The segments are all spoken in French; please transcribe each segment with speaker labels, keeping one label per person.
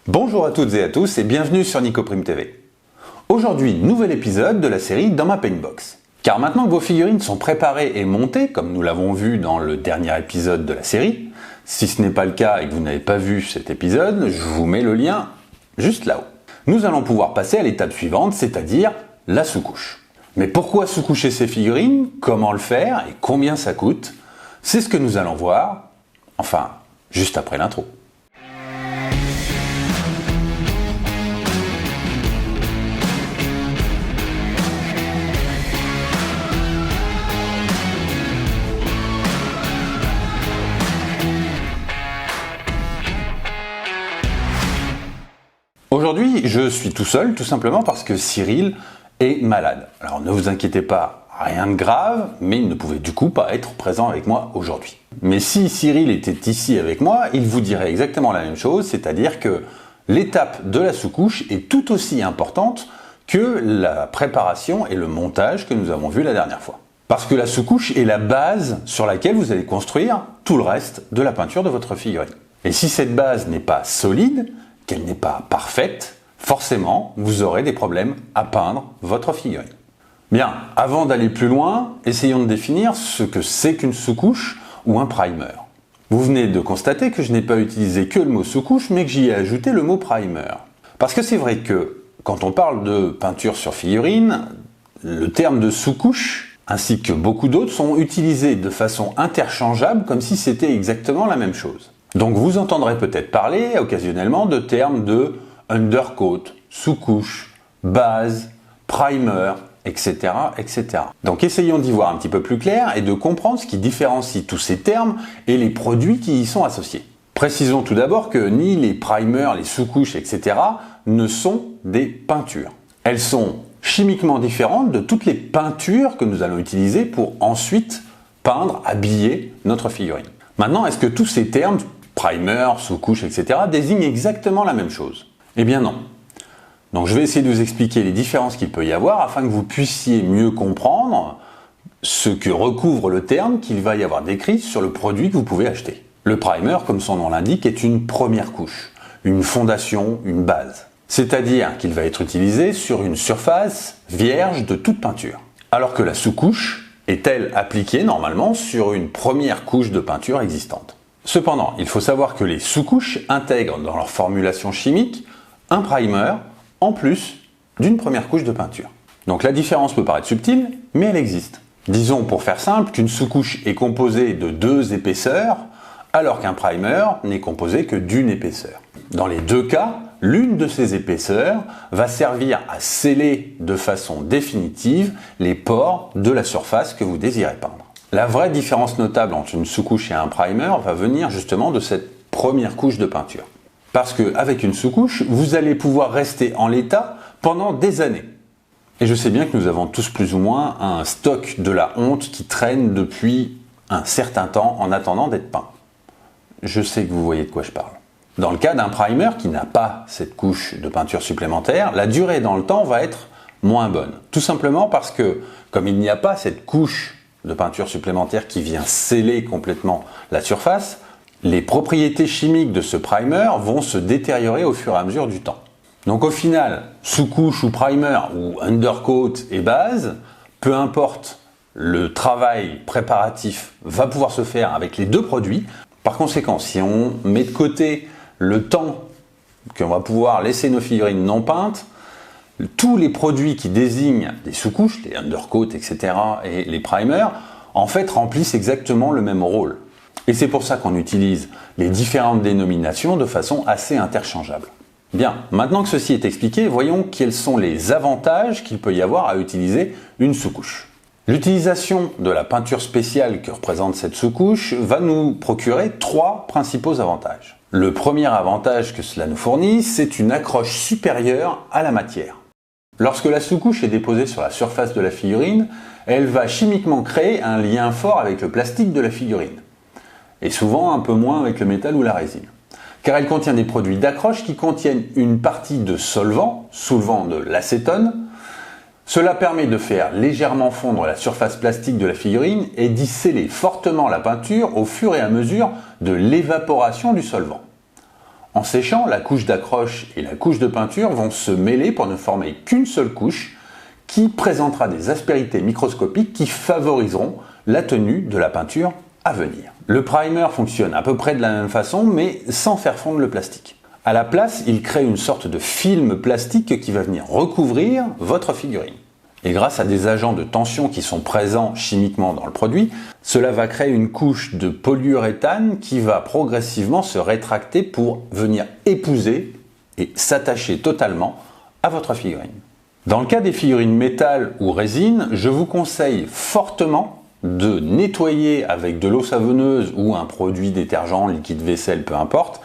Speaker 1: Bonjour à toutes et à tous et bienvenue sur Nicoprime TV. Aujourd'hui, nouvel épisode de la série Dans ma Paintbox. Car maintenant que vos figurines sont préparées et montées, comme nous l'avons vu dans le dernier épisode de la série, si ce n'est pas le cas et que vous n'avez pas vu cet épisode, je vous mets le lien juste là-haut. Nous allons pouvoir passer à l'étape suivante, c'est-à-dire la sous-couche. Mais pourquoi sous-coucher ces figurines, comment le faire et combien ça coûte? C'est ce que nous allons voir, enfin, juste après l'intro. Aujourd'hui, je suis tout seul, tout simplement parce que Cyril est malade. Alors ne vous inquiétez pas, rien de grave, mais il ne pouvait du coup pas être présent avec moi aujourd'hui. Mais si Cyril était ici avec moi, il vous dirait exactement la même chose, c'est-à-dire que l'étape de la sous-couche est tout aussi importante que la préparation et le montage que nous avons vu la dernière fois. Parce que la sous-couche est la base sur laquelle vous allez construire tout le reste de la peinture de votre figurine. Et si cette base n'est pas solide, qu'elle n'est pas parfaite, forcément, vous aurez des problèmes à peindre votre figurine. Bien, avant d'aller plus loin, essayons de définir ce que c'est qu'une sous-couche ou un primer. Vous venez de constater que je n'ai pas utilisé que le mot sous-couche, mais que j'y ai ajouté le mot primer. Parce que c'est vrai que, quand on parle de peinture sur figurine, le terme de sous-couche, ainsi que beaucoup d'autres, sont utilisés de façon interchangeable, comme si c'était exactement la même chose. Donc vous entendrez peut-être parler occasionnellement de termes de undercoat, sous-couche, base, primer, etc., etc. Donc essayons d'y voir un petit peu plus clair et de comprendre ce qui différencie tous ces termes et les produits qui y sont associés. Précisons tout d'abord que ni les primers, les sous-couches, etc. ne sont des peintures. Elles sont chimiquement différentes de toutes les peintures que nous allons utiliser pour ensuite peindre, habiller notre figurine. Maintenant, est-ce que tous ces termes, primer, sous-couche, etc., désignent exactement la même chose? Eh bien non. Donc je vais essayer de vous expliquer les différences qu'il peut y avoir afin que vous puissiez mieux comprendre ce que recouvre le terme qu'il va y avoir décrit sur le produit que vous pouvez acheter. Le primer, comme son nom l'indique, est une première couche, une fondation, une base. C'est-à-dire qu'il va être utilisé sur une surface vierge de toute peinture. Alors que la sous-couche est, elle, appliquée normalement sur une première couche de peinture existante. Cependant, il faut savoir que les sous-couches intègrent dans leur formulation chimique un primer en plus d'une première couche de peinture. Donc la différence peut paraître subtile, mais elle existe. Disons pour faire simple qu'une sous-couche est composée de 2 épaisseurs, alors qu'un primer n'est composé que d'une épaisseur. Dans les deux cas, l'une de ces épaisseurs va servir à sceller de façon définitive les pores de la surface que vous désirez peindre. La vraie différence notable entre une sous-couche et un primer va venir justement de cette première couche de peinture. Parce qu'avec une sous-couche, vous allez pouvoir rester en l'état pendant des années. Et je sais bien que nous avons tous plus ou moins un stock de la honte qui traîne depuis un certain temps en attendant d'être peint. Je sais que vous voyez de quoi je parle. Dans le cas d'un primer qui n'a pas cette couche de peinture supplémentaire, la durée dans le temps va être moins bonne. Tout simplement parce que, comme il n'y a pas cette couche de peinture supplémentaire qui vient sceller complètement la surface, les propriétés chimiques de ce primer vont se détériorer au fur et à mesure du temps. Donc au final, sous-couche ou primer ou undercoat et base, peu importe, le travail préparatif va pouvoir se faire avec les deux produits. Par conséquent, si on met de côté le temps qu'on va pouvoir laisser nos figurines non peintes, tous les produits qui désignent des sous-couches, les undercoats, etc. et les primers, en fait remplissent exactement le même rôle. Et c'est pour ça qu'on utilise les différentes dénominations de façon assez interchangeable. Bien, maintenant que ceci est expliqué, voyons quels sont les avantages qu'il peut y avoir à utiliser une sous-couche. L'utilisation de la peinture spéciale que représente cette sous-couche va nous procurer 3 principaux avantages. Le premier avantage que cela nous fournit, c'est une accroche supérieure à la matière. Lorsque la sous-couche est déposée sur la surface de la figurine, elle va chimiquement créer un lien fort avec le plastique de la figurine. Et souvent un peu moins avec le métal ou la résine. Car elle contient des produits d'accroche qui contiennent une partie de solvant, souvent de l'acétone. Cela permet de faire légèrement fondre la surface plastique de la figurine et d'y sceller fortement la peinture au fur et à mesure de l'évaporation du solvant. En séchant, la couche d'accroche et la couche de peinture vont se mêler pour ne former qu'une seule couche qui présentera des aspérités microscopiques qui favoriseront la tenue de la peinture à venir. Le primer fonctionne à peu près de la même façon, mais sans faire fondre le plastique. À la place, il crée une sorte de film plastique qui va venir recouvrir votre figurine. Et grâce à des agents de tension qui sont présents chimiquement dans le produit, cela va créer une couche de polyuréthane qui va progressivement se rétracter pour venir épouser et s'attacher totalement à votre figurine. Dans le cas des figurines métal ou résine, je vous conseille fortement de nettoyer avec de l'eau savonneuse ou un produit détergent, liquide vaisselle, peu importe,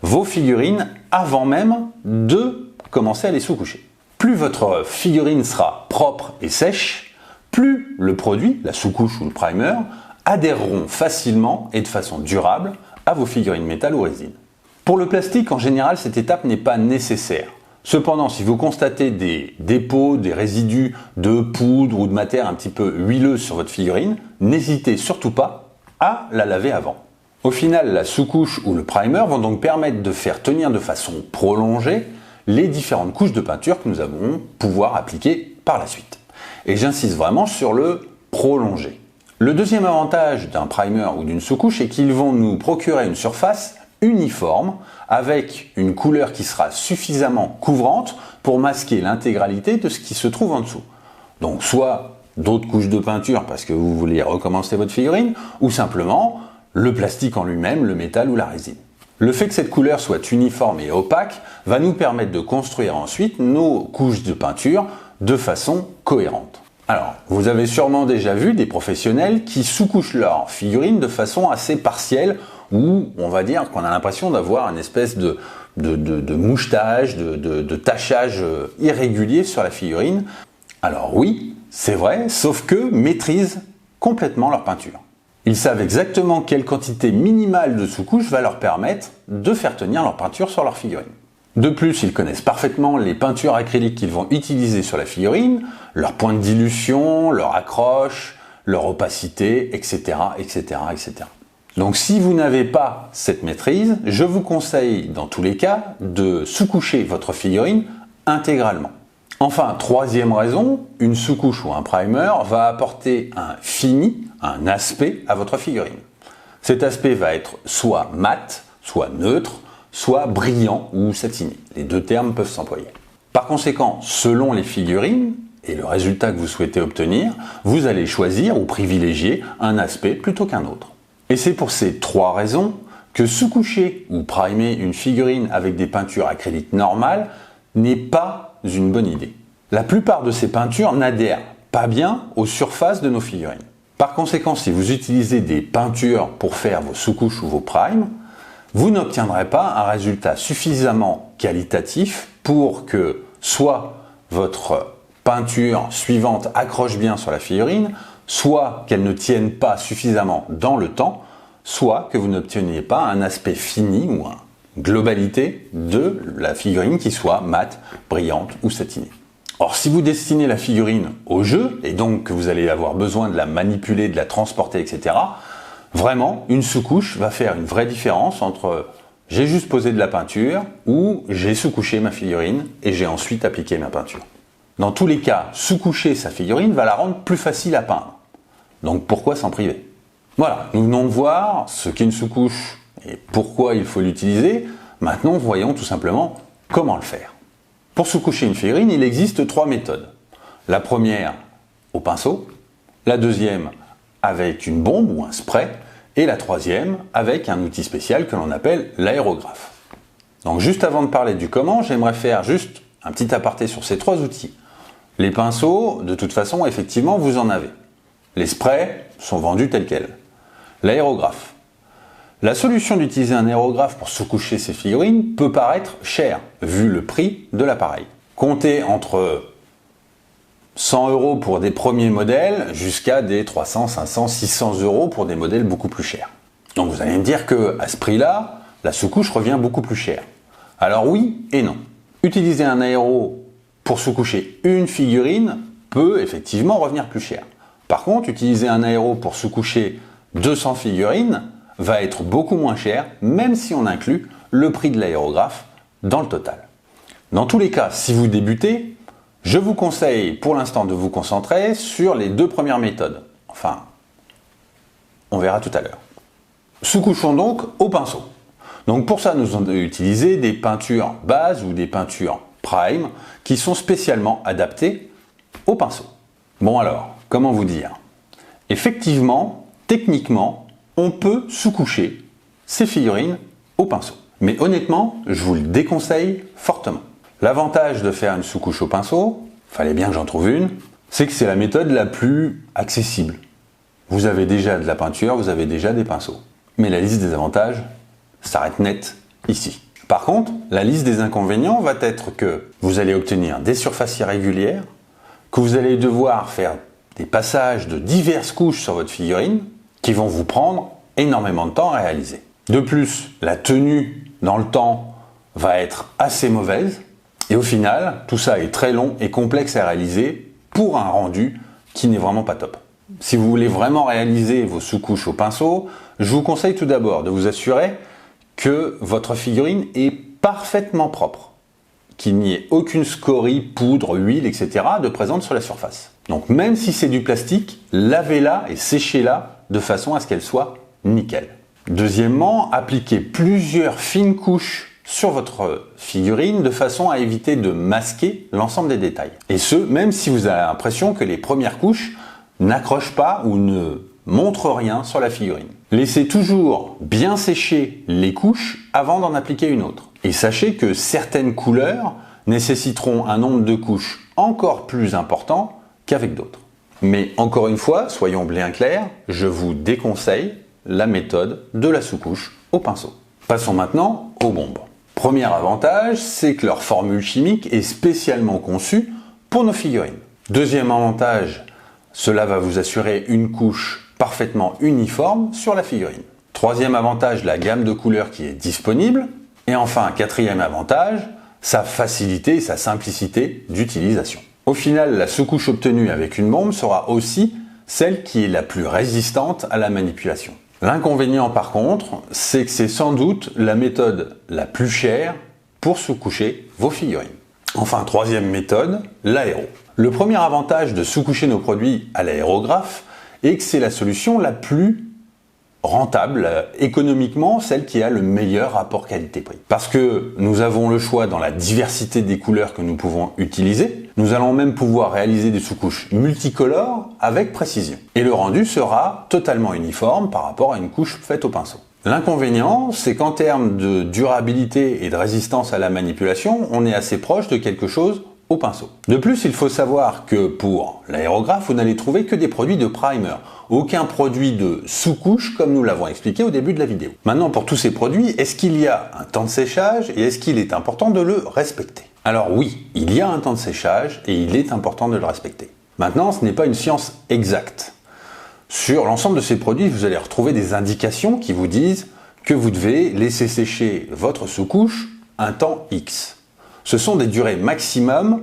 Speaker 1: vos figurines avant même de commencer à les sous-coucher. Plus votre figurine sera propre et sèche, plus le produit, la sous-couche ou le primer, adhéreront facilement et de façon durable à vos figurines métal ou résine. Pour le plastique, en général, cette étape n'est pas nécessaire. Cependant, si vous constatez des dépôts, des résidus de poudre ou de matière un petit peu huileuse sur votre figurine, n'hésitez surtout pas à la laver avant. Au final, la sous-couche ou le primer vont donc permettre de faire tenir de façon prolongée les différentes couches de peinture que nous allons pouvoir appliquer par la suite. Et j'insiste vraiment sur le prolonger. Le deuxième avantage d'un primer ou d'une sous-couche est qu'ils vont nous procurer une surface uniforme avec une couleur qui sera suffisamment couvrante pour masquer l'intégralité de ce qui se trouve en dessous. Donc soit d'autres couches de peinture parce que vous voulez recommencer votre figurine, ou simplement le plastique en lui-même, le métal ou la résine. Le fait que cette couleur soit uniforme et opaque va nous permettre de construire ensuite nos couches de peinture de façon cohérente. Alors, vous avez sûrement déjà vu des professionnels qui sous-couchent leur figurine de façon assez partielle, où on va dire qu'on a l'impression d'avoir une espèce de mouchetage, de tachage irrégulier sur la figurine. Alors oui, c'est vrai, sauf qu'eux maîtrisent complètement leur peinture. Ils savent exactement quelle quantité minimale de sous-couche va leur permettre de faire tenir leur peinture sur leur figurine. De plus, ils connaissent parfaitement les peintures acryliques qu'ils vont utiliser sur la figurine, leur point de dilution, leur accroche, leur opacité, etc., etc., etc. Donc si vous n'avez pas cette maîtrise, je vous conseille dans tous les cas de sous-coucher votre figurine intégralement. Enfin, troisième raison, une sous-couche ou un primer va apporter un fini, un aspect à votre figurine. Cet aspect va être soit mat, soit neutre, soit brillant ou satiné. Les deux termes peuvent s'employer. Par conséquent, selon les figurines et le résultat que vous souhaitez obtenir, vous allez choisir ou privilégier un aspect plutôt qu'un autre. Et c'est pour ces trois raisons que sous-coucher ou primer une figurine avec des peintures acryliques normales n'est pas une bonne idée. La plupart de ces peintures n'adhèrent pas bien aux surfaces de nos figurines. Par conséquent, si vous utilisez des peintures pour faire vos sous-couches ou vos primes, vous n'obtiendrez pas un résultat suffisamment qualitatif pour que soit votre peinture suivante accroche bien sur la figurine, soit qu'elle ne tienne pas suffisamment dans le temps, soit que vous n'obteniez pas un aspect fini ou un globalité de la figurine qui soit mate, brillante ou satinée. Or, si vous destinez la figurine au jeu, et donc que vous allez avoir besoin de la manipuler, de la transporter, etc., vraiment, une sous-couche va faire une vraie différence entre j'ai juste posé de la peinture ou j'ai sous-couché ma figurine et j'ai ensuite appliqué ma peinture. Dans tous les cas, sous-coucher sa figurine va la rendre plus facile à peindre. Donc pourquoi s'en priver? Voilà, nous venons de voir ce qu'est une sous-couche et pourquoi il faut l'utiliser. Maintenant, voyons tout simplement comment le faire. Pour sous-coucher une figurine, il existe trois méthodes. La première, au pinceau. La deuxième, avec une bombe ou un spray. Et la troisième, avec un outil spécial que l'on appelle l'aérographe. Donc juste avant de parler du comment, j'aimerais faire juste un petit aparté sur ces trois outils. Les pinceaux, de toute façon, effectivement, vous en avez. Les sprays sont vendus tels quels. L'aérographe. La solution d'utiliser un aérographe pour sous-coucher ces figurines peut paraître chère, vu le prix de l'appareil. Comptez entre 100 € pour des premiers modèles jusqu'à des 300, 500, 600 € pour des modèles beaucoup plus chers. Donc vous allez me dire que à ce prix-là, la sous-couche revient beaucoup plus cher. Alors oui et non. Utiliser un aéro pour sous-coucher une figurine peut effectivement revenir plus cher. Par contre, utiliser un aéro pour sous-coucher 200 figurines va être beaucoup moins cher, même si on inclut le prix de l'aérographe dans le total. Dans tous les cas, si vous débutez, je vous conseille pour l'instant de vous concentrer sur les deux premières méthodes. Enfin, on verra tout à l'heure. Sous-couchons donc au pinceau. Donc pour ça, nous allons utiliser des peintures base ou des peintures prime qui sont spécialement adaptées au pinceau. Bon alors, comment vous dire? Effectivement, techniquement, on peut sous-coucher ces figurines au pinceau. Mais honnêtement, je vous le déconseille fortement. L'avantage de faire une sous-couche au pinceau, fallait bien que j'en trouve une, c'est que c'est la méthode la plus accessible. Vous avez déjà de la peinture, vous avez déjà des pinceaux. Mais la liste des avantages s'arrête net ici. Par contre, la liste des inconvénients va être que vous allez obtenir des surfaces irrégulières, que vous allez devoir faire des passages de diverses couches sur votre figurine qui vont vous prendre énormément de temps à réaliser. De plus, la tenue dans le temps va être assez mauvaise et au final, tout ça est très long et complexe à réaliser pour un rendu qui n'est vraiment pas top. Si vous voulez vraiment réaliser vos sous-couches au pinceau, je vous conseille tout d'abord de vous assurer que votre figurine est parfaitement propre, qu'il n'y ait aucune scorie, poudre, huile, etc. de présente sur la surface. Donc même si c'est du plastique, lavez-la et séchez-la de façon à ce qu'elle soit nickel. Deuxièmement, appliquez plusieurs fines couches sur votre figurine de façon à éviter de masquer l'ensemble des détails. Et ce, même si vous avez l'impression que les premières couches n'accrochent pas ou ne montrent rien sur la figurine. Laissez toujours bien sécher les couches avant d'en appliquer une autre. Et sachez que certaines couleurs nécessiteront un nombre de couches encore plus important qu'avec d'autres. Mais encore une fois, soyons bien clairs, je vous déconseille la méthode de la sous-couche au pinceau. Passons maintenant aux bombes. Premier avantage, c'est que leur formule chimique est spécialement conçue pour nos figurines. Deuxième avantage, cela va vous assurer une couche parfaitement uniforme sur la figurine. Troisième avantage, la gamme de couleurs qui est disponible. Et enfin, quatrième avantage, sa facilité et sa simplicité d'utilisation. Au final, la sous-couche obtenue avec une bombe sera aussi celle qui est la plus résistante à la manipulation. L'inconvénient par contre, c'est que c'est sans doute la méthode la plus chère pour sous-coucher vos figurines. Enfin, troisième méthode, l'aéro. Le premier avantage de sous-coucher nos produits à l'aérographe est que c'est la solution la plus rentable, économiquement, celle qui a le meilleur rapport qualité-prix. Parce que nous avons le choix dans la diversité des couleurs que nous pouvons utiliser. Nous allons même pouvoir réaliser des sous-couches multicolores avec précision. Et le rendu sera totalement uniforme par rapport à une couche faite au pinceau. L'inconvénient, c'est qu'en termes de durabilité et de résistance à la manipulation, on est assez proche de quelque chose au pinceau. De plus, il faut savoir que pour l'aérographe, vous n'allez trouver que des produits de primer, aucun produit de sous-couche comme nous l'avons expliqué au début de la vidéo. Maintenant, pour tous ces produits, est-ce qu'il y a un temps de séchage et est-ce qu'il est important de le respecter? Alors oui, il y a un temps de séchage et il est important de le respecter. Maintenant, ce n'est pas une science exacte. Sur l'ensemble de ces produits, vous allez retrouver des indications qui vous disent que vous devez laisser sécher votre sous-couche un temps X. Ce sont des durées maximum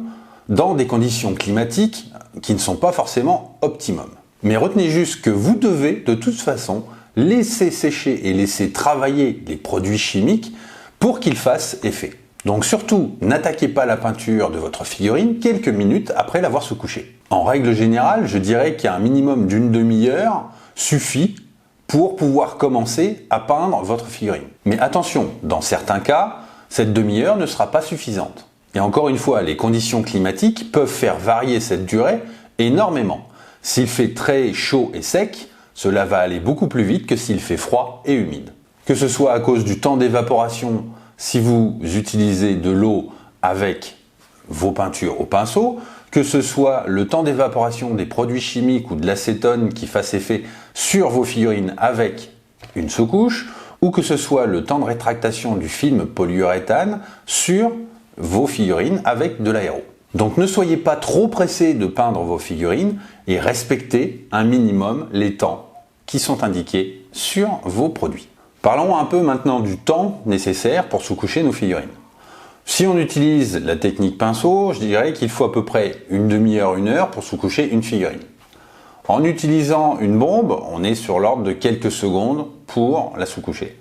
Speaker 1: dans des conditions climatiques qui ne sont pas forcément optimum. Mais retenez juste que vous devez de toute façon laisser sécher et laisser travailler les produits chimiques pour qu'ils fassent effet. Donc surtout, n'attaquez pas la peinture de votre figurine quelques minutes après l'avoir sous-couchée. En règle générale, je dirais qu'un minimum d'une demi-heure suffit pour pouvoir commencer à peindre votre figurine. Mais attention, dans certains cas, cette demi-heure ne sera pas suffisante. Et encore une fois, les conditions climatiques peuvent faire varier cette durée énormément. S'il fait très chaud et sec, cela va aller beaucoup plus vite que s'il fait froid et humide. Que ce soit à cause du temps d'évaporation, si vous utilisez de l'eau avec vos peintures au pinceau, que ce soit le temps d'évaporation des produits chimiques ou de l'acétone qui fasse effet sur vos figurines avec une sous-couche, ou que ce soit le temps de rétractation du film polyuréthane sur vos figurines avec de l'aéro. Donc ne soyez pas trop pressés de peindre vos figurines et respectez un minimum les temps qui sont indiqués sur vos produits. Parlons un peu maintenant du temps nécessaire pour sous-coucher nos figurines. Si on utilise la technique pinceau, je dirais qu'il faut à peu près une demi-heure, une heure pour sous-coucher une figurine. En utilisant une bombe, on est sur l'ordre de quelques secondes pour la sous-coucher.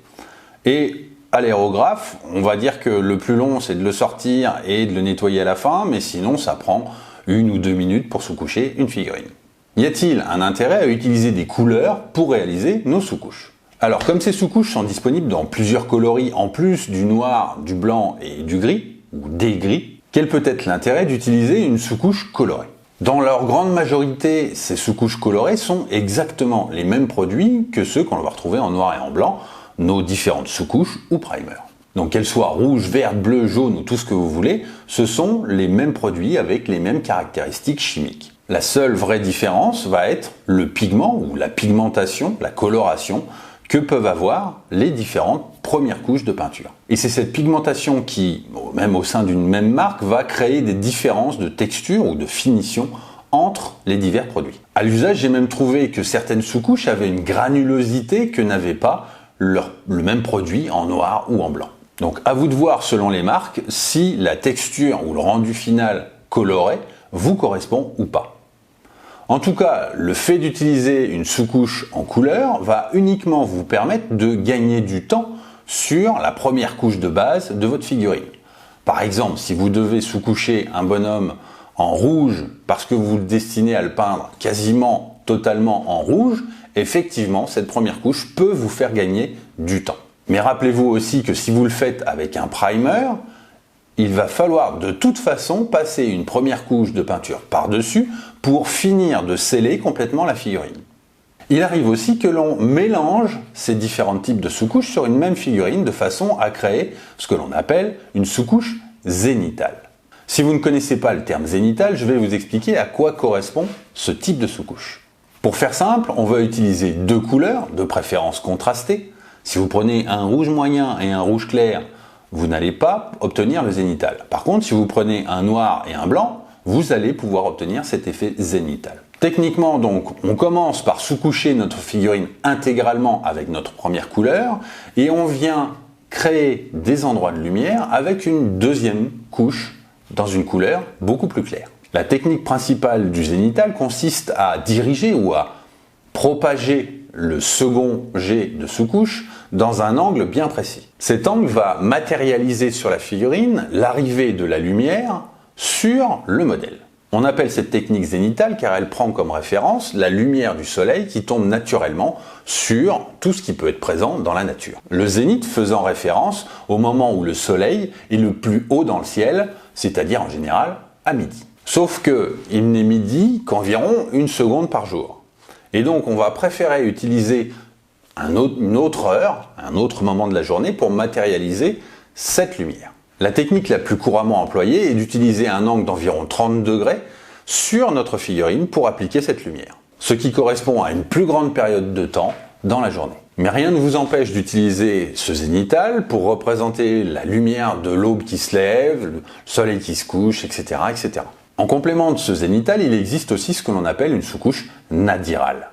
Speaker 1: Et à l'aérographe, on va dire que le plus long c'est de le sortir et de le nettoyer à la fin, mais sinon ça prend 1 ou 2 minutes pour sous-coucher une figurine. Y a-t-il un intérêt à utiliser des couleurs pour réaliser nos sous-couches? Alors comme ces sous-couches sont disponibles dans plusieurs coloris en plus du noir, du blanc et du gris, ou des gris, quel peut être l'intérêt d'utiliser une sous-couche colorée? Dans leur grande majorité, ces sous-couches colorées sont exactement les mêmes produits que ceux qu'on va retrouver en noir et en blanc, nos différentes sous-couches ou primers. Donc qu'elles soient rouge, verte, bleu, jaune ou tout ce que vous voulez, ce sont les mêmes produits avec les mêmes caractéristiques chimiques. La seule vraie différence va être le pigment ou la pigmentation, la coloration que peuvent avoir les différentes premières couches de peinture. Et c'est cette pigmentation qui, même au sein d'une même marque, va créer des différences de texture ou de finition entre les divers produits. À l'usage, j'ai même trouvé que certaines sous-couches avaient une granulosité que n'avait pas le même produit en noir ou en blanc. Donc à vous de voir selon les marques si la texture ou le rendu final coloré vous correspond ou pas. En tout cas, le fait d'utiliser une sous-couche en couleur va uniquement vous permettre de gagner du temps sur la première couche de base de votre figurine. Par exemple, si vous devez sous-coucher un bonhomme en rouge parce que vous le destinez à le peindre quasiment totalement en rouge, effectivement, cette première couche peut vous faire gagner du temps. Mais rappelez-vous aussi que si vous le faites avec un primer, il va falloir de toute façon passer une première couche de peinture par-dessus pour finir de sceller complètement la figurine. Il arrive aussi que l'on mélange ces différents types de sous-couches sur une même figurine de façon à créer ce que l'on appelle une sous-couche zénitale. Si vous ne connaissez pas le terme zénital, je vais vous expliquer à quoi correspond ce type de sous-couche. Pour faire simple, on va utiliser 2 couleurs, de préférence contrastées. Si vous prenez un rouge moyen et un rouge clair, vous n'allez pas obtenir le zénital. Par contre, si vous prenez un noir et un blanc, vous allez pouvoir obtenir cet effet zénital. Techniquement, donc, on commence par sous-coucher notre figurine intégralement avec notre première couleur et on vient créer des endroits de lumière avec une deuxième couche dans une couleur beaucoup plus claire. La technique principale du zénital consiste à diriger ou à propager le second jet de sous-couche dans un angle bien précis. Cet angle va matérialiser sur la figurine l'arrivée de la lumière sur le modèle. On appelle cette technique zénitale car elle prend comme référence la lumière du soleil qui tombe naturellement sur tout ce qui peut être présent dans la nature. Le zénith faisant référence au moment où le soleil est le plus haut dans le ciel, c'est-à-dire en général à midi. Sauf que il n'est midi qu'environ 1 seconde par jour. Et donc on va préférer utiliser une autre heure, un autre moment de la journée pour matérialiser cette lumière. La technique la plus couramment employée est d'utiliser un angle d'environ 30 degrés sur notre figurine pour appliquer cette lumière, ce qui correspond à une plus grande période de temps dans la journée. Mais rien ne vous empêche d'utiliser ce zénital pour représenter la lumière de l'aube qui se lève, le soleil qui se couche, etc., etc. En complément de ce zénital, il existe aussi ce que l'on appelle une sous-couche nadirale.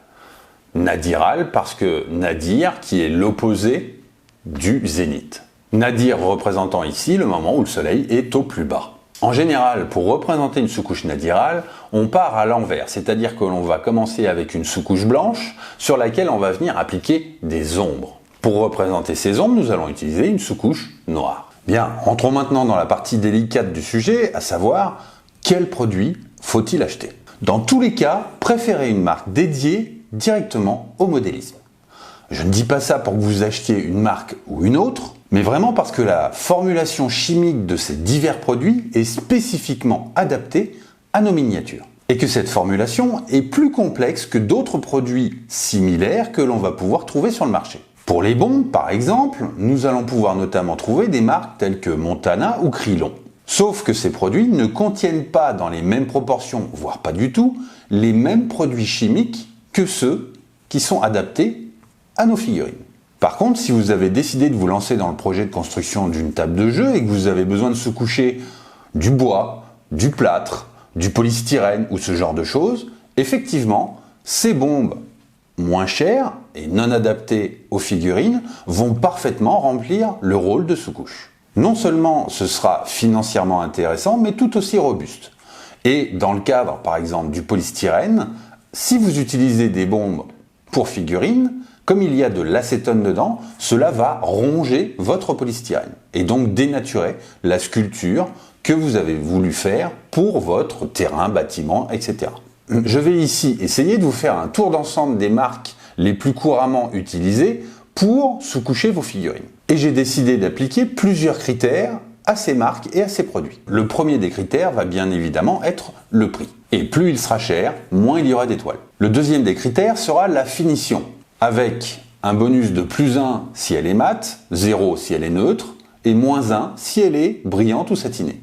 Speaker 1: Nadirale parce que nadir qui est l'opposé du zénith. Nadir représentant ici le moment où le soleil est au plus bas. En général, pour représenter une sous-couche nadirale, on part à l'envers, c'est-à-dire que l'on va commencer avec une sous-couche blanche sur laquelle on va venir appliquer des ombres. Pour représenter ces ombres, nous allons utiliser une sous-couche noire. Bien, entrons maintenant dans la partie délicate du sujet, à savoir quel produit faut-il acheter. Dans tous les cas, préférez une marque dédiée directement au modélisme. Je ne dis pas ça pour que vous achetiez une marque ou une autre, mais vraiment parce que la formulation chimique de ces divers produits est spécifiquement adaptée à nos miniatures. Et que cette formulation est plus complexe que d'autres produits similaires que l'on va pouvoir trouver sur le marché. Pour les bombes, par exemple, nous allons pouvoir notamment trouver des marques telles que Montana ou Krylon. Sauf que ces produits ne contiennent pas dans les mêmes proportions, voire pas du tout, les mêmes produits chimiques que ceux qui sont adaptés à nos figurines. Par contre, si vous avez décidé de vous lancer dans le projet de construction d'une table de jeu et que vous avez besoin de sous-coucher du bois, du plâtre, du polystyrène ou ce genre de choses, effectivement, ces bombes moins chères et non adaptées aux figurines vont parfaitement remplir le rôle de sous-couche. Non seulement ce sera financièrement intéressant, mais tout aussi robuste. Et dans le cadre, par exemple, du polystyrène, si vous utilisez des bombes pour figurines, Comme il y a de l'acétone dedans, cela va ronger votre polystyrène et donc dénaturer la sculpture que vous avez voulu faire pour votre terrain, bâtiment, etc. Je vais ici essayer de vous faire un tour d'ensemble des marques les plus couramment utilisées pour sous-coucher vos figurines. Et j'ai décidé d'appliquer plusieurs critères à ces marques et à ces produits. Le premier des critères va bien évidemment être le prix. Et plus il sera cher, moins il y aura d'étoiles. Le deuxième des critères sera la finition, avec un bonus de +1 si elle est mate, 0 si elle est neutre, et -1 si elle est brillante ou satinée.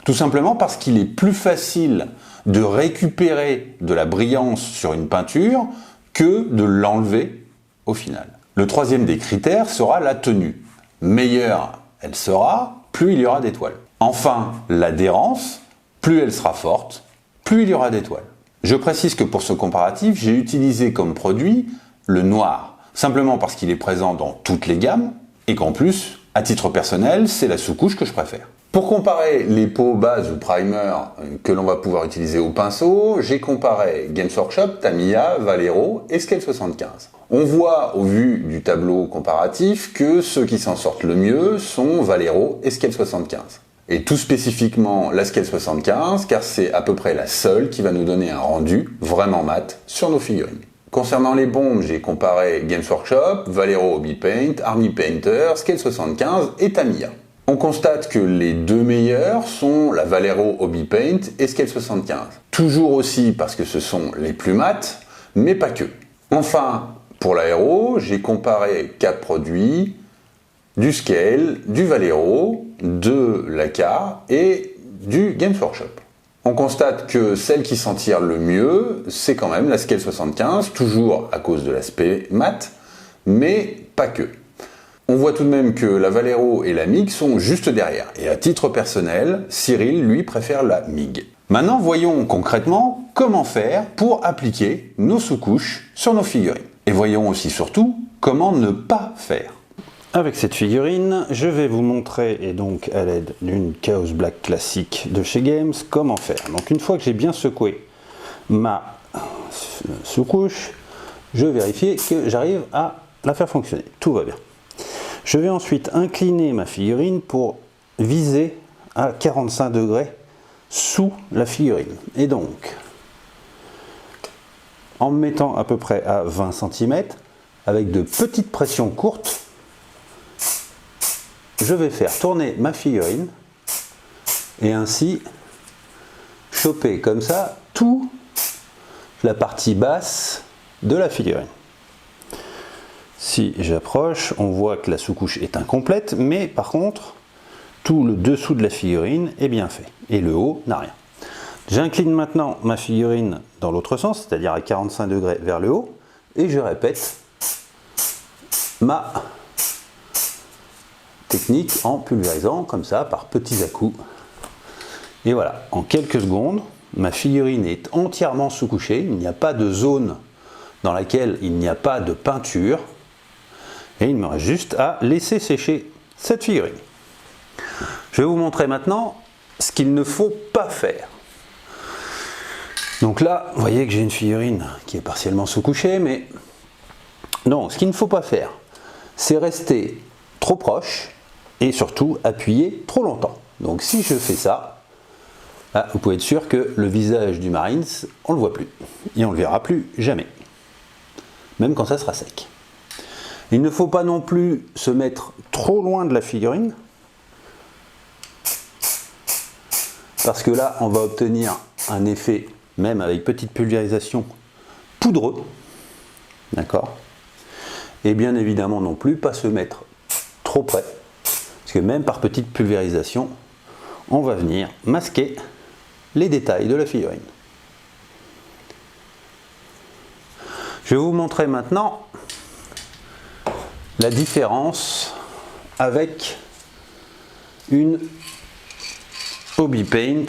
Speaker 1: Tout simplement parce qu'il est plus facile de récupérer de la brillance sur une peinture que de l'enlever au final. Le troisième des critères sera la tenue. Meilleure elle sera, plus il y aura d'étoiles. Enfin, l'adhérence, plus elle sera forte, plus il y aura d'étoiles. Je précise que pour ce comparatif, j'ai utilisé comme produit le noir, simplement parce qu'il est présent dans toutes les gammes, et qu'en plus, à titre personnel, c'est la sous-couche que je préfère. Pour comparer les pots base ou primer que l'on va pouvoir utiliser au pinceau, j'ai comparé Games Workshop, Tamiya, Vallejo et Scale 75. On voit au vu du tableau comparatif que ceux qui s'en sortent le mieux sont Vallejo et Scale 75. Et tout spécifiquement la Scale 75 car c'est à peu près la seule qui va nous donner un rendu vraiment mat sur nos figurines. Concernant les bombes, j'ai comparé Games Workshop, Vallejo Hobby Paint, Army Painter, Scale 75 et Tamiya. On constate que les deux meilleurs sont la Vallejo Hobby Paint et Scale 75. Toujours aussi parce que ce sont les plus mats, mais pas que. Enfin, pour l'aéro, j'ai comparé 4 produits, du Scale, du Vallejo, de l'ACA et du Games Workshop. On constate que celle qui s'en tire le mieux, c'est quand même la Scale 75, toujours à cause de l'aspect mat, mais pas que. On voit tout de même que la Vallejo et la MIG sont juste derrière. Et à titre personnel, Cyril, lui, préfère la MIG. Maintenant, voyons concrètement comment faire pour appliquer nos sous-couches sur nos figurines. Et voyons aussi surtout comment ne pas faire.
Speaker 2: Avec cette figurine, je vais vous montrer, et donc à l'aide d'une Chaos Black classique de chez Games, comment faire. Donc une fois que j'ai bien secoué ma sous-couche, je vais vérifier que j'arrive à la faire fonctionner. Tout va bien. Je vais ensuite incliner ma figurine pour viser à 45 degrés sous la figurine. Et donc, en me mettant à peu près à 20 cm, avec de petites pressions courtes, je vais faire tourner ma figurine et ainsi choper comme ça toute la partie basse de la figurine. Si j'approche, on voit que la sous-couche est incomplète, mais par contre, tout le dessous de la figurine est bien fait et le haut n'a rien. J'incline maintenant ma figurine dans l'autre sens, c'est-à-dire à 45 degrés vers le haut, et je répète ma technique en pulvérisant comme ça par petits à-coups. Et voilà, en quelques secondes, ma figurine est entièrement sous-couchée, il n'y a pas de zone dans laquelle il n'y a pas de peinture, et il me reste juste à laisser sécher cette figurine. Je vais vous montrer maintenant ce qu'il ne faut pas faire. Donc là, vous voyez que j'ai une figurine qui est partiellement sous-couchée, mais non, ce qu'il ne faut pas faire, c'est rester trop proche et surtout appuyer trop longtemps. Donc si je fais ça, là, vous pouvez être sûr que le visage du Marines, on ne le voit plus. Et on ne le verra plus jamais. Même quand ça sera sec. Il ne faut pas non plus se mettre trop loin de la figurine. Parce que là, on va obtenir un effet, même avec petite pulvérisation, poudreux. D'accord ? Et bien évidemment non plus, pas se mettre trop près. Parce que même par petite pulvérisation, on va venir masquer les détails de la figurine. Je vais vous montrer maintenant la différence avec une Hobby Paint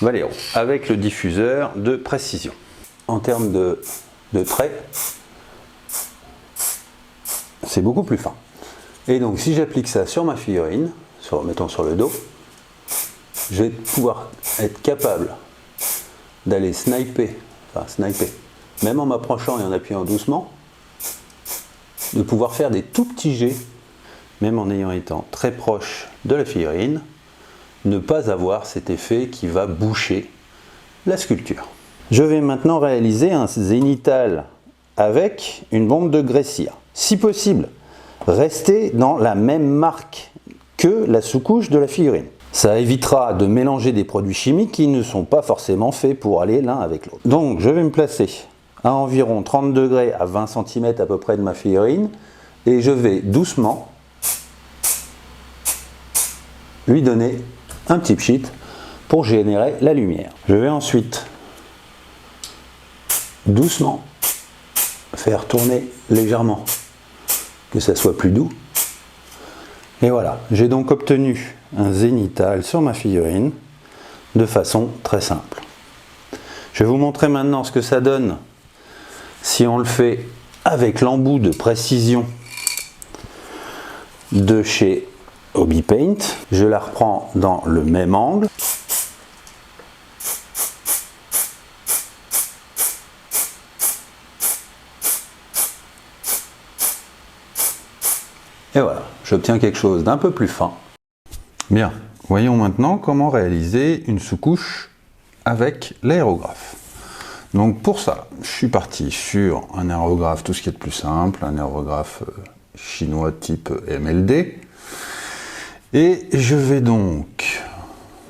Speaker 2: Vallejo, avec le diffuseur de précision. En termes de traits, c'est beaucoup plus fin. Et donc si j'applique ça sur ma figurine, mettons sur le dos, je vais pouvoir être capable d'aller sniper, même en m'approchant et en appuyant doucement, de pouvoir faire des tout petits jets, même en ayant été très proche de la figurine, ne pas avoir cet effet qui va boucher la sculpture. Je vais maintenant réaliser un zénithal avec une bombe de Gressier. Si possible, restez dans la même marque que la sous-couche de la figurine. Ça évitera de mélanger des produits chimiques qui ne sont pas forcément faits pour aller l'un avec l'autre. Donc je vais me placer à environ 30 degrés à 20 cm à peu près de ma figurine et je vais doucement lui donner un petit pchit pour générer la lumière. Je vais ensuite doucement faire tourner légèrement, que ça soit plus doux. Et voilà, j'ai donc obtenu un zénithal sur ma figurine de façon très simple. Je vais vous montrer maintenant ce que ça donne si on le fait avec l'embout de précision de chez Hobby Paint. Je la reprends dans le même angle. Et voilà, j'obtiens quelque chose d'un peu plus fin.
Speaker 1: Bien, voyons maintenant comment réaliser une sous-couche avec l'aérographe. Donc pour ça, je suis parti sur un aérographe, tout ce qui est de plus simple, un aérographe chinois type MLD. Et je vais donc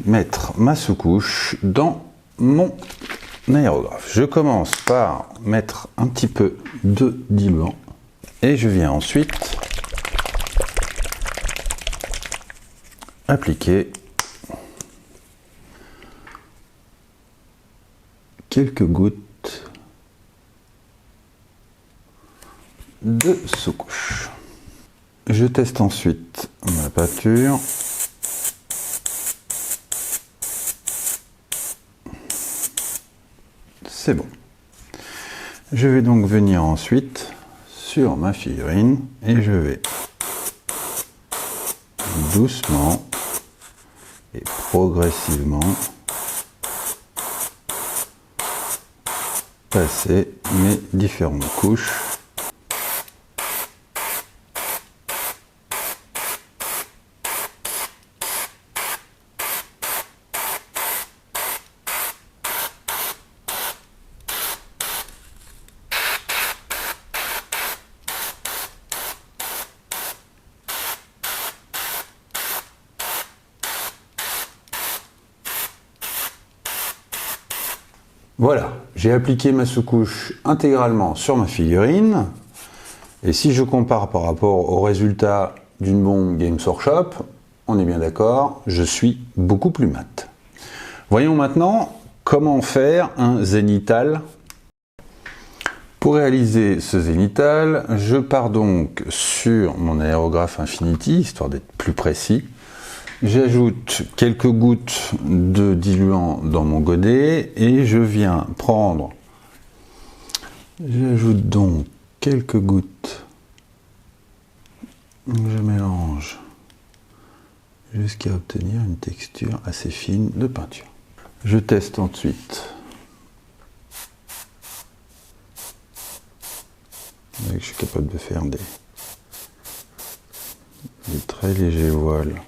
Speaker 1: mettre ma sous-couche dans mon aérographe. Je commence par mettre un petit peu de diluant et je viens ensuite appliquer quelques gouttes de sous-couche. Je teste ensuite ma peinture. C'est bon. Je vais donc venir ensuite sur ma figurine et je vais doucement et progressivement passer mes différentes couches . Voilà, j'ai appliqué ma sous-couche intégralement sur ma figurine. Et si je compare par rapport au résultat d'une bombe Games Workshop, on est bien d'accord, je suis beaucoup plus mat. Voyons maintenant comment faire un zénithal. Pour réaliser ce zénithal, je pars donc sur mon aérographe Infinity, histoire d'être plus précis. J'ajoute quelques gouttes de diluant dans mon godet et je viens prendre, j'ajoute donc quelques gouttes, je mélange jusqu'à obtenir une texture assez fine de peinture. Je teste ensuite avec, je suis capable de faire des très légers voiles,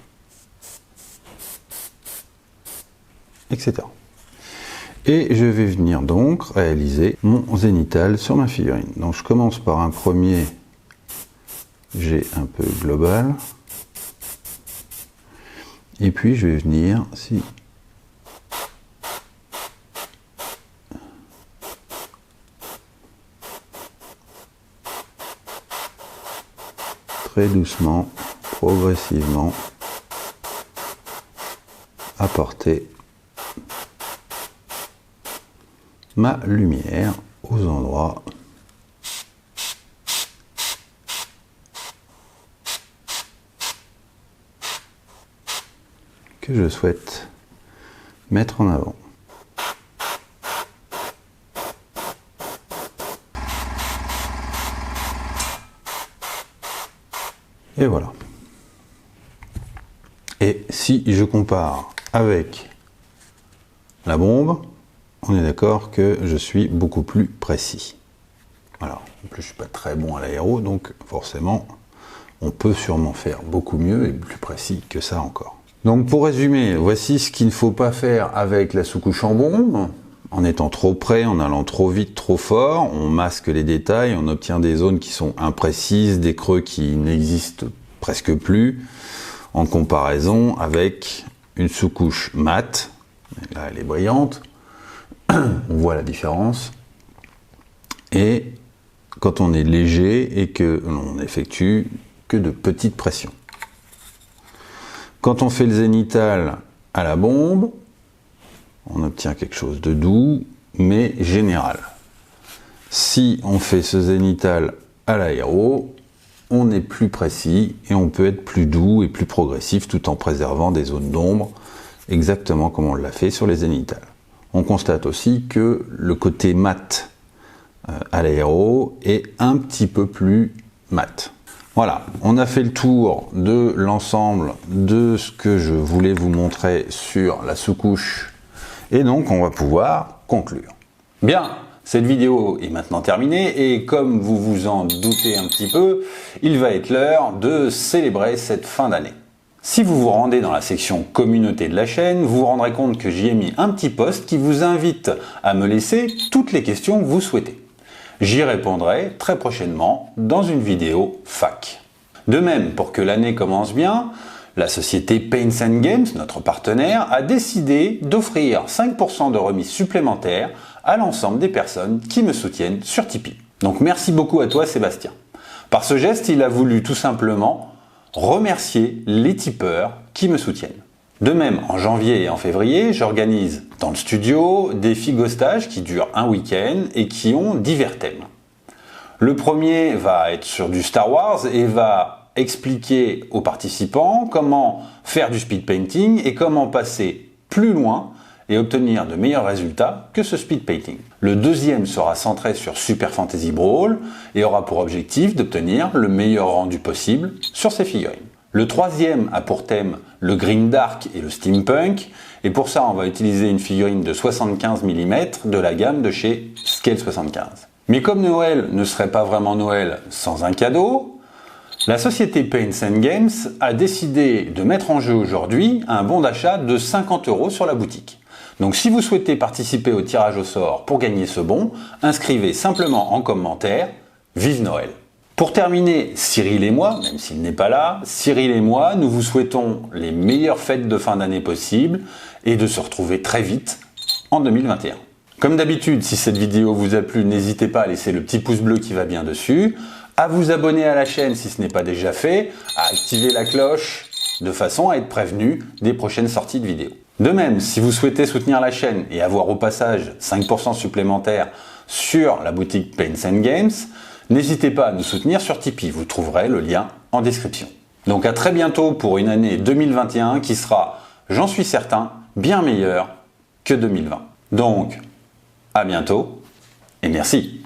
Speaker 1: etc. Et je vais venir donc réaliser mon zénithal sur ma figurine. Donc je commence par un premier jet un peu global. Et puis je vais venir, très doucement, progressivement, apporter ma lumière aux endroits que je souhaite mettre en avant. Et voilà. Et si je compare avec la bombe, on est d'accord que je suis beaucoup plus précis.
Speaker 2: Voilà. En plus, je suis pas très bon à l'aéro, donc forcément, on peut sûrement faire beaucoup mieux et plus précis que ça encore. Donc pour résumer, voici ce qu'il ne faut pas faire avec la sous-couche en bombe. En étant trop près, en allant trop vite, trop fort, on masque les détails, on obtient des zones qui sont imprécises, des creux qui n'existent presque plus, en comparaison avec une sous-couche mate. Là, elle est brillante. On voit la différence. Et quand on est léger et que l'on n'effectue que de petites pressions. Quand on fait le zénithal à la bombe, on obtient quelque chose de doux, mais général. Si on fait ce zénithal à l'aéro, on est plus précis et on peut être plus doux et plus progressif tout en préservant des zones d'ombre, exactement comme on l'a fait sur les zénithals. On constate aussi que le côté mat à l'aéro est un petit peu plus mat. Voilà, on a fait le tour de l'ensemble de ce que je voulais vous montrer sur la sous-couche. Et donc, on va pouvoir conclure. Bien, cette vidéo est maintenant terminée et comme vous vous en doutez un petit peu, il va être l'heure de célébrer cette fin d'année. Si vous vous rendez dans la section communauté de la chaîne, vous vous rendrez compte que j'y ai mis un petit post qui vous invite à me laisser toutes les questions que vous souhaitez. J'y répondrai très prochainement dans une vidéo fac. De même, pour que l'année commence bien, la société Paints & Games, notre partenaire, a décidé d'offrir 5% de remise supplémentaire à l'ensemble des personnes qui me soutiennent sur Tipeee. Donc merci beaucoup à toi Sébastien. Par ce geste, il a voulu tout simplement remercier les tipeurs qui me soutiennent. De même, en janvier et en février, j'organise dans le studio des figostages qui durent un week-end et qui ont divers thèmes. Le premier va être sur du Star Wars et va expliquer aux participants comment faire du speed painting et comment passer plus loin et obtenir de meilleurs résultats que ce speed painting. Le deuxième sera centré sur Super Fantasy Brawl et aura pour objectif d'obtenir le meilleur rendu possible sur ces figurines. Le troisième a pour thème le grimdark et le steampunk, et pour ça on va utiliser une figurine de 75 mm de la gamme de chez Scale 75. Mais comme Noël ne serait pas vraiment Noël sans un cadeau, la société Paints & Games a décidé de mettre en jeu aujourd'hui un bon d'achat de 50 € sur la boutique. Donc si vous souhaitez participer au tirage au sort pour gagner ce bon, inscrivez simplement en commentaire « Vive Noël ». Pour terminer, Cyril et moi, même s'il n'est pas là, Cyril et moi, nous vous souhaitons les meilleures fêtes de fin d'année possibles et de se retrouver très vite en 2021. Comme d'habitude, si cette vidéo vous a plu, n'hésitez pas à laisser le petit pouce bleu qui va bien dessus, à vous abonner à la chaîne si ce n'est pas déjà fait, à activer la cloche de façon à être prévenu des prochaines sorties de vidéos. De même, si vous souhaitez soutenir la chaîne et avoir au passage 5% supplémentaires sur la boutique Paints & Games, n'hésitez pas à nous soutenir sur Tipeee, vous trouverez le lien en description. Donc à très bientôt pour une année 2021 qui sera, j'en suis certain, bien meilleure que 2020. Donc, à bientôt et merci.